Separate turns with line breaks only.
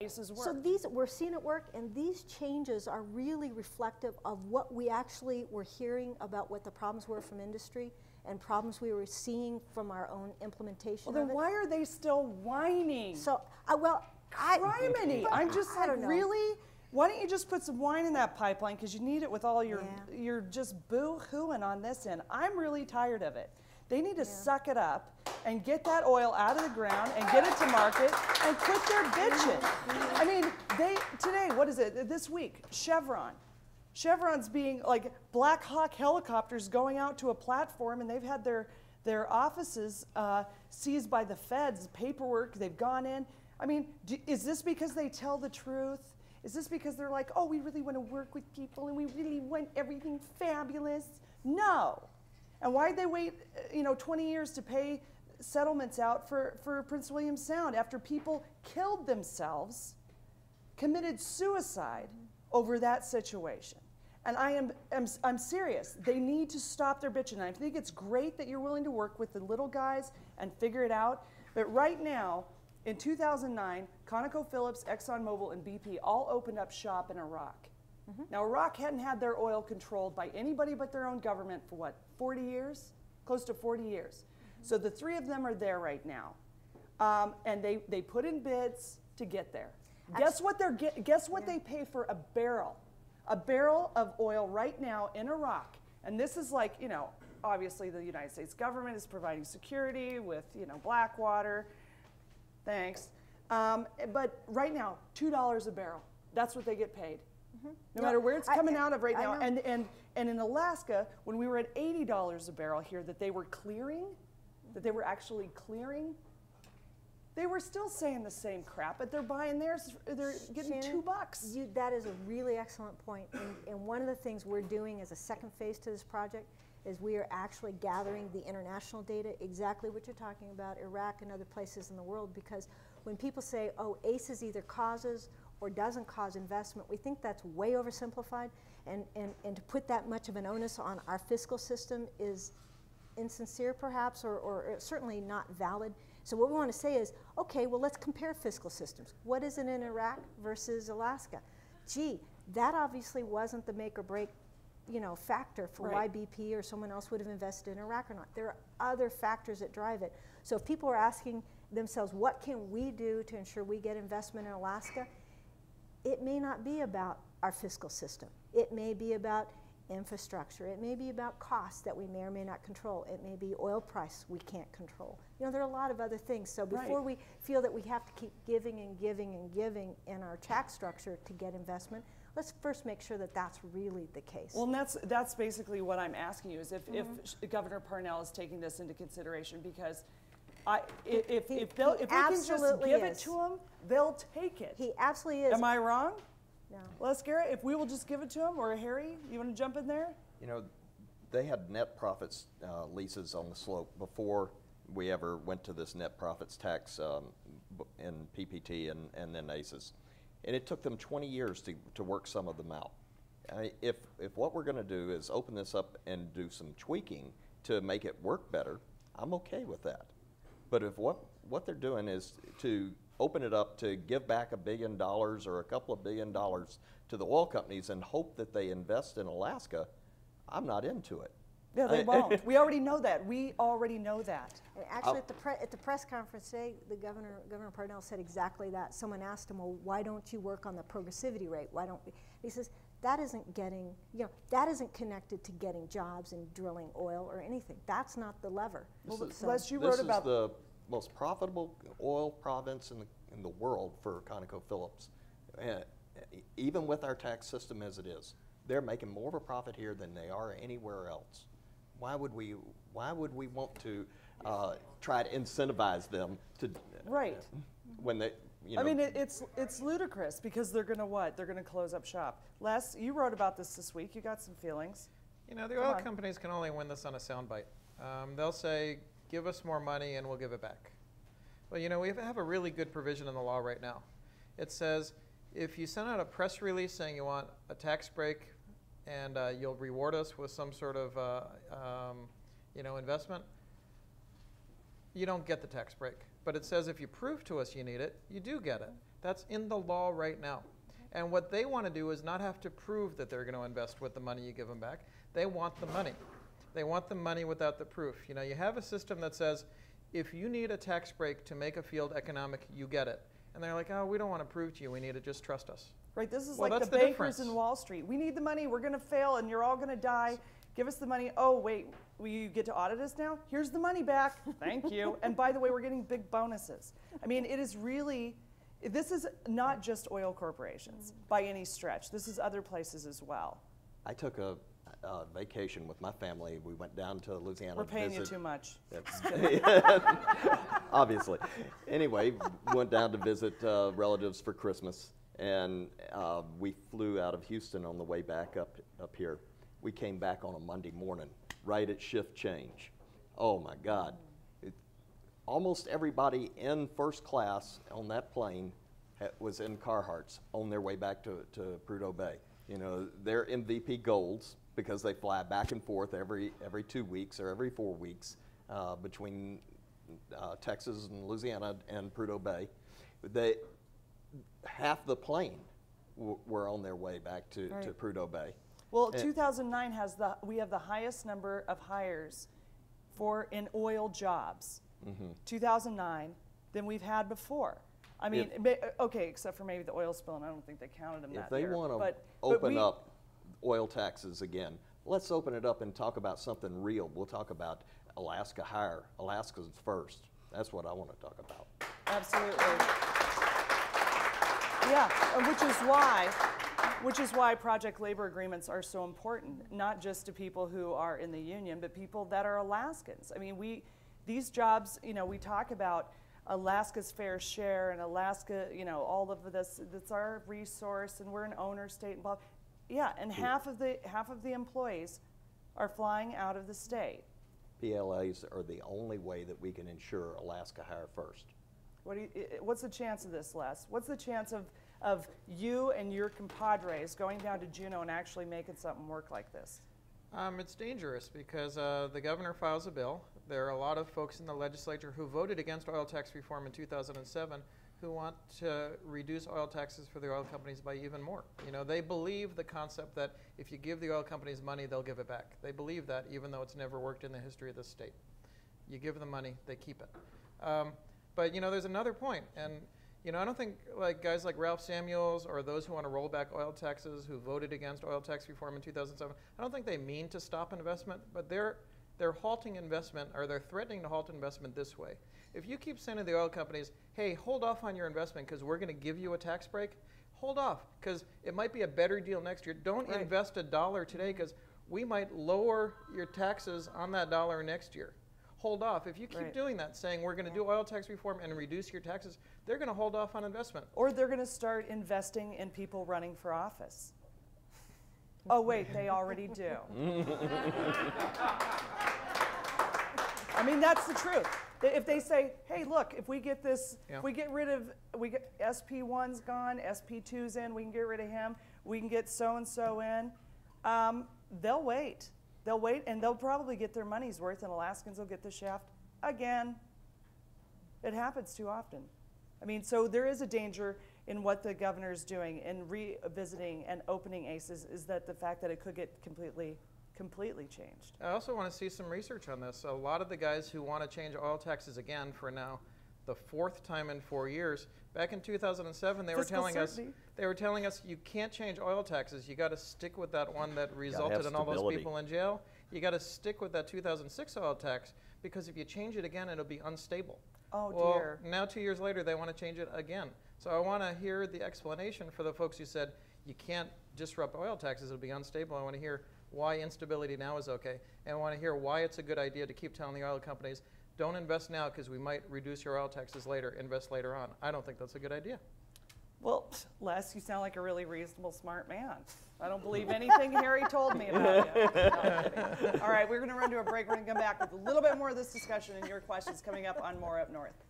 work.
So we're seeing it work, and these changes are really reflective of what we actually were hearing about what the problems were from industry and problems we were seeing from our own implementation.
Well, then why are they still whining?
So,
Criminy! I'm just like, really? Why don't you just put some wine in that pipeline, because you need it with all your, you're just boo-hooing on this end. I'm really tired of it. They need to suck it up and get that oil out of the ground and get it to market and quit their bitching. I mean, today, what is it, this week, Chevron's being like Black Hawk helicopters going out to a platform, and they've had their offices seized by the feds, paperwork, they've gone in. I mean, is this because they tell the truth? Is this because they're like, oh, we really want to work with people and we really want everything fabulous? No. And why'd they wait, 20 years to pay settlements out for Prince William Sound after people killed themselves, committed suicide over that situation? And I'm serious. They need to stop their bitching. I think it's great that you're willing to work with the little guys and figure it out. But right now, in 2009, ConocoPhillips, ExxonMobil, and BP all opened up shop in Iraq. Now, Iraq hadn't had their oil controlled by anybody but their own government for what, 40 years? Close to 40 years. So the three of them are there right now. And they put in bids to get there. Guess what they pay for a barrel? A barrel of oil right now in Iraq. And this is like, obviously the United States government is providing security with, Blackwater. Thanks. But right now, $2 a barrel. That's what they get paid. No matter where it's coming out of right now. And in Alaska, when we were at $80 a barrel here that they were clearing, that they were actually clearing, they were still saying the same crap, but they're buying theirs, they're getting
Shannyn,
$2.
That is a really excellent point. And one of the things we're doing as a second phase to this project is we are actually gathering the international data, exactly what you're talking about, Iraq and other places in the world, because when people say, oh, ACEs either causes or doesn't cause investment, we think that's way oversimplified, and to put that much of an onus on our fiscal system is insincere perhaps, or certainly not valid. So what we want to say is, okay, well, let's compare fiscal systems. What is it in Iraq versus Alaska? Gee, that obviously wasn't the make or break factor for why BP or someone else would have invested in Iraq or not. There are other factors that drive it. So if people are asking themselves, what can we do to ensure we get investment in Alaska? It may not be about our fiscal system. It may be about infrastructure. It may be about costs that we may or may not control. It may be oil price we can't control. There are a lot of other things. So before we feel that we have to keep giving and giving and giving in our tax structure to get investment, let's first make sure that that's really the case.
Well, and that's basically what I'm asking you, is if Governor Parnell is taking this into consideration, because if we can just give it to them, they'll take it.
He absolutely is.
Am I wrong?
No.
Les Garrett, if we will just give it to them, or Harry, you want to jump in there?
They had net profits leases on the slope before we ever went to this net profits tax in PPT and then ACES. And it took them 20 years to work some of them out. If what we're going to do is open this up and do some tweaking to make it work better, I'm okay with that. But if what they're doing is to open it up to give back $1 billion or a couple of $1 billion to the oil companies and hope that they invest in Alaska, I'm not into it.
Yeah, they won't. We already know that. We already know that.
And actually, at the press conference today, Governor Parnell said exactly that. Someone asked him, well, why don't you work on the progressivity rate? Why don't we? He says, that isn't getting, that isn't connected to getting jobs and drilling oil or anything. That's not the lever.
This is the most profitable oil province in the world for ConocoPhillips. Even with our tax system as it is, they're making more of a profit here than they are anywhere else. Why would we want to try to incentivize them to when they
I mean, it's ludicrous, because they're going to what? They're going to close up shop. Les, you wrote about this week. You got some feelings.
The oil companies can only win this on a soundbite. They'll say, give us more money and we'll give it back. Well, we have a really good provision in the law right now. It says, if you send out a press release saying you want a tax break and you'll reward us with some sort of investment, you don't get the tax break. But it says if you prove to us you need it, you do get it. That's in the law right now. And what they want to do is not have to prove that they're going to invest with the money you give them back. They want the money. They want the money without the proof. You know, you have a system that says, if you need a tax break to make a field economic, you get it. And they're like, oh, we don't want to prove to you. We need it. Just trust us.
Right, this is
Well,
like
that's
the
the
bankers
difference.
in Wall Street. We need the money, we're gonna fail, and you're all gonna die. Give us the money. Oh, wait, will you get to audit us now? Here's the money back, thank you. And by the way, we're getting big bonuses. I mean, it is really, this is not just oil corporations by any stretch. This is other places as well.
I took a vacation with my family. We went down to Louisiana.
We're
to
paying you
visit.
too much.
Obviously. Anyway, went down to visit relatives for Christmas, and we flew out of Houston on the way back up here. We came back on a Monday morning, right at shift change. Oh my God. Almost everybody in first class on that plane was in Carhartts on their way back to Prudhoe Bay. You know, they're MVP Golds because they fly back and forth every 2 weeks or every 4 weeks between Texas and Louisiana and Prudhoe Bay. Half the plane were on their way back to Prudhoe Bay.
Well, 2009 we have the highest number of hires in oil jobs, 2009, than we've had before. I mean, okay, except for maybe the oil spill, and I don't think they counted them that year.
If they want to open up oil taxes again, let's open it up and talk about something real. We'll talk about Alaska Hire. Alaska's first. That's what I want to talk about.
Absolutely. Yeah, which is why project labor agreements are so important, not just to people who are in the union, but people that are Alaskans. I mean, these jobs, you know, we talk about Alaska's fair share and Alaska, you know, all of this, that's our resource, and we're an owner state and blah. Yeah, and half of the employees are flying out of the state.
PLAs are the only way that we can ensure Alaska Hire first.
What's the chance of this, Les? What's the chance of you and your compadres going down to Juneau and actually making something work like this?
It's dangerous because the governor files a bill. There are a lot of folks in the legislature who voted against oil tax reform in 2007 who want to reduce oil taxes for the oil companies by even more. You know, they believe the concept that if you give the oil companies money, they'll give it back. They believe that, even though it's never worked in the history of the state. You give them money, they keep it. But you know, there's another point, and you know, I don't think like guys like Ralph Samuels or those who want to roll back oil taxes who voted against oil tax reform in 2007, I don't think they mean to stop investment, but they're halting investment, or they're threatening to halt investment this way. If you keep saying to the oil companies, hey, hold off on your investment because we're going to give you a tax break, hold off because it might be a better deal next year. Don't invest $1 today because we might lower your taxes on that dollar next year. Hold off. If you keep doing that, saying we're going to do oil tax reform and reduce your taxes, they're going to hold off on investment.
Or they're going to start investing in people running for office. Oh, wait, they already do. I mean, that's the truth. If they say, hey, look, if we get this, if we get rid of, SP1's gone, SP2's in, we can get rid of him, we can get so-and-so in, they'll wait. They'll wait, and they'll probably get their money's worth, and Alaskans will get the shaft again. It happens too often. I mean, so there is a danger in what the governor's doing in revisiting and opening ACEs, is that the fact that it could get completely changed.
I also want to see some research on this. A lot of the guys who want to change oil taxes again for now the 4th time in 4 years, back in 2007 they were telling us you can't change oil taxes. You got to stick with that one that resulted in all those people in jail. You got to stick with that 2006 oil tax because if you change it again, it'll be unstable.
Oh,
well,
dear.
Now 2 years later they want to change it again. So I want to hear the explanation for the folks who said you can't disrupt oil taxes, it'll be unstable. I want to hear why instability now is okay, and I want to hear why it's a good idea to keep telling the oil companies, don't invest now because we might reduce your oil taxes later, invest later on. I don't think that's a good idea.
Well, Les, you sound like a really reasonable, smart man. I don't believe anything Harry told me about you. No, all right, we're going to run to a break. We're going to come back with a little bit more of this discussion and your questions coming up on More Up North.